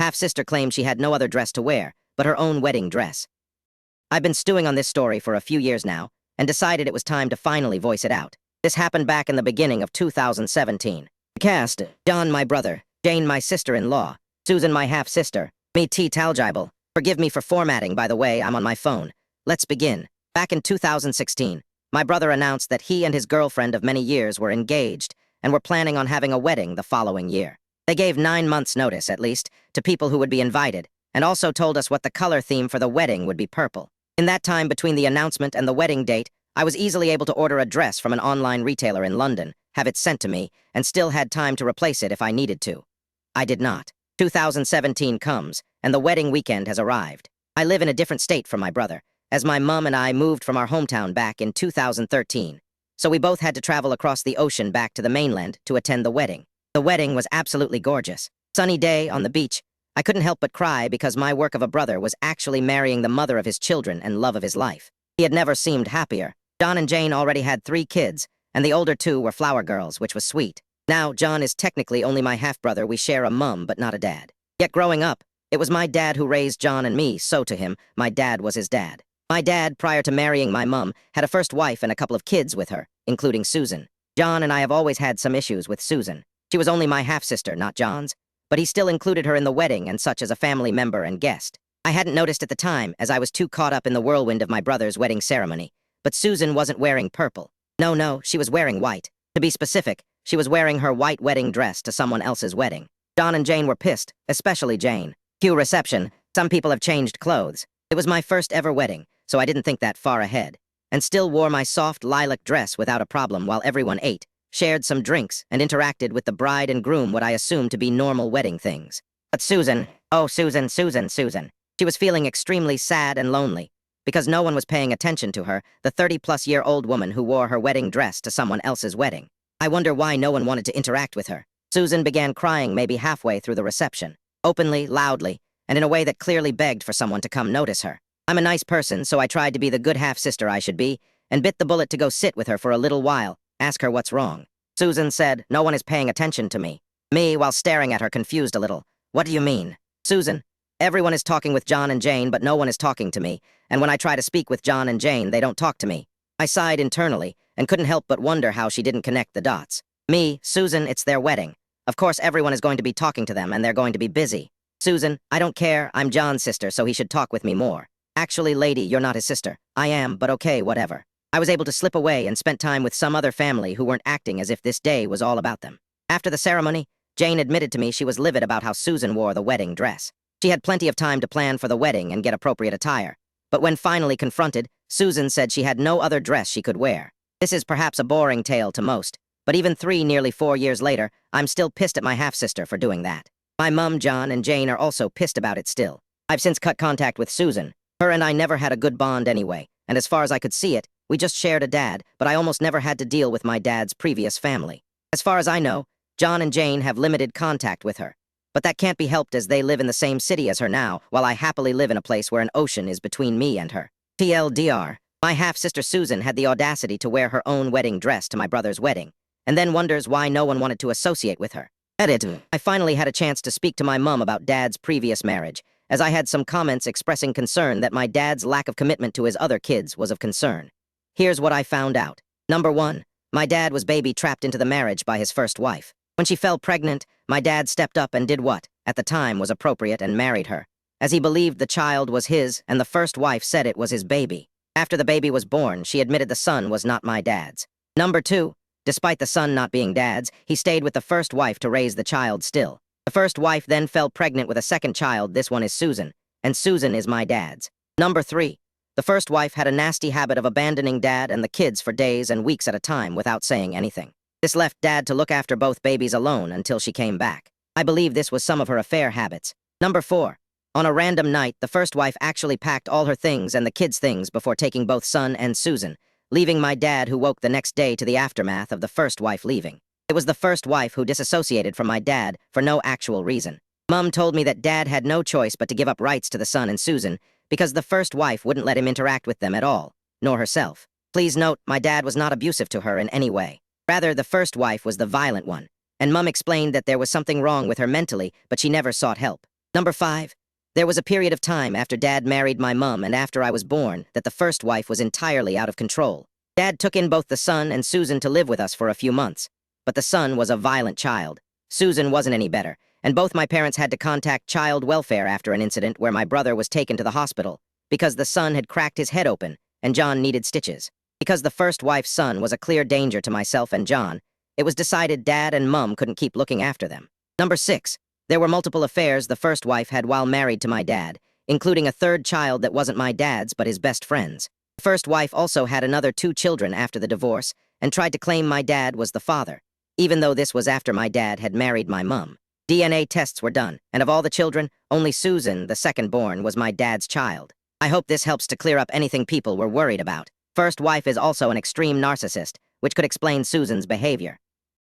half-sister claimed she had no other dress to wear but her own wedding dress. I've been stewing on this story for a few years now and decided it was time to finally voice it out. This happened back in the beginning of 2017. The cast: John, my brother; Jane, my sister-in-law; Susan, my half-sister; me, T. Talgibal. Forgive me for formatting, by the way, I'm on my phone. Let's begin. Back in 2016, my brother announced that he and his girlfriend of many years were engaged and were planning on having a wedding the following year. They gave 9 months' notice, at least, to people who would be invited, and also told us what the color theme for the wedding would be: purple. In that time between the announcement and the wedding date, I was easily able to order a dress from an online retailer in London, have it sent to me, and still had time to replace it if I needed to. I did not. 2017 comes, and the wedding weekend has arrived. I live in a different state from my brother, as my mom and I moved from our hometown back in 2013. So we both had to travel across the ocean back to the mainland to attend the wedding. The wedding was absolutely gorgeous. Sunny day on the beach. I couldn't help but cry because my work of a brother was actually marrying the mother of his children and love of his life. He had never seemed happier. John and Jane already had 3 kids, and the older 2 were flower girls, which was sweet. Now, John is technically only my half-brother. We share a mum, but not a dad. Yet growing up, it was my dad who raised John and me, so to him, my dad was his dad. My dad, prior to marrying my mum, had a first wife and a couple of kids with her, including Susan. John and I have always had some issues with Susan. She was only my half-sister, not John's, but he still included her in the wedding and such as a family member and guest. I hadn't noticed at the time, as I was too caught up in the whirlwind of my brother's wedding ceremony. But Susan wasn't wearing purple. No, she was wearing white. To be specific, she was wearing her white wedding dress to someone else's wedding. John and Jane were pissed, especially Jane. Cue reception. Some people have changed clothes. It was my first ever wedding, so I didn't think that far ahead, and still wore my soft lilac dress without a problem while everyone ate, shared some drinks, and interacted with the bride and groom, what I assumed to be normal wedding things. But Susan, oh Susan. She was feeling extremely sad and lonely, because no one was paying attention to her, the 30-plus-year-old woman who wore her wedding dress to someone else's wedding. I wonder why no one wanted to interact with her. Susan began crying maybe halfway through the reception, openly, loudly, and in a way that clearly begged for someone to come notice her. I'm a nice person, so I tried to be the good half-sister I should be, and bit the bullet to go sit with her for a little while, ask her what's wrong. Susan said, "No one is paying attention to me." Me, while staring at her, confused a little. "What do you mean?" "Susan, everyone is talking with John and Jane, but no one is talking to me, and when I try to speak with John and Jane, they don't talk to me." I sighed internally, and couldn't help but wonder how she didn't connect the dots. Me, Susan, it's their wedding. Of course everyone is going to be talking to them, and they're going to be busy. Susan, I don't care, I'm John's sister, so he should talk with me more. Actually, lady, you're not his sister. I am, but okay, whatever. I was able to slip away and spent time with some other family who weren't acting as if this day was all about them. After the ceremony, Jane admitted to me she was livid about how Susan wore the wedding dress. She had plenty of time to plan for the wedding and get appropriate attire. But when finally confronted, Susan said she had no other dress she could wear. This is perhaps a boring tale to most, but even nearly 4 years later, I'm still pissed at my half-sister for doing that. My mum, John, and Jane are also pissed about it still. I've since cut contact with Susan. Her and I never had a good bond anyway, and as far as I could see it, we just shared a dad, but I almost never had to deal with my dad's previous family. As far as I know, John and Jane have limited contact with her. But that can't be helped as they live in the same city as her now, while I happily live in a place where an ocean is between me and her. TLDR, my half-sister Susan had the audacity to wear her own wedding dress to my brother's wedding, and then wonders why no one wanted to associate with her. Edit. I finally had a chance to speak to my mum about Dad's previous marriage, as I had some comments expressing concern that my dad's lack of commitment to his other kids was of concern. Here's what I found out. Number 1, my dad was baby-trapped into the marriage by his first wife. When she fell pregnant, my dad stepped up and did what, at the time, was appropriate and married her, as he believed the child was his and the first wife said it was his baby. After the baby was born, she admitted the son was not my dad's. Number 2, despite the son not being dad's, he stayed with the first wife to raise the child still. The first wife then fell pregnant with a second child. This one is Susan, and Susan is my dad's. Number 3, the first wife had a nasty habit of abandoning Dad and the kids for days and weeks at a time without saying anything. This left Dad to look after both babies alone until she came back. I believe this was some of her affair habits. Number 4, on a random night, the first wife actually packed all her things and the kids' things before taking both son and Susan, leaving my dad, who woke the next day to the aftermath of the first wife leaving. It was the first wife who disassociated from my dad for no actual reason. Mum told me that Dad had no choice but to give up rights to the son and Susan because the first wife wouldn't let him interact with them at all, nor herself. Please note, my dad was not abusive to her in any way. Rather, the first wife was the violent one, and Mum explained that there was something wrong with her mentally, but she never sought help. Number 5. There was a period of time after Dad married my mum and after I was born that the first wife was entirely out of control. Dad took in both the son and Susan to live with us for a few months. But the son was a violent child. Susan wasn't any better, and both my parents had to contact child welfare after an incident where my brother was taken to the hospital because the son had cracked his head open and John needed stitches. Because the first wife's son was a clear danger to myself and John, it was decided Dad and Mum couldn't keep looking after them. Number 6. There were multiple affairs the first wife had while married to my dad, including a third child that wasn't my dad's but his best friend's. The first wife also had another 2 children after the divorce and tried to claim my dad was the father, even though this was after my dad had married my mum. DNA tests were done, and of all the children, only Susan, the second born, was my dad's child. I hope this helps to clear up anything people were worried about. First wife is also an extreme narcissist, which could explain Susan's behavior.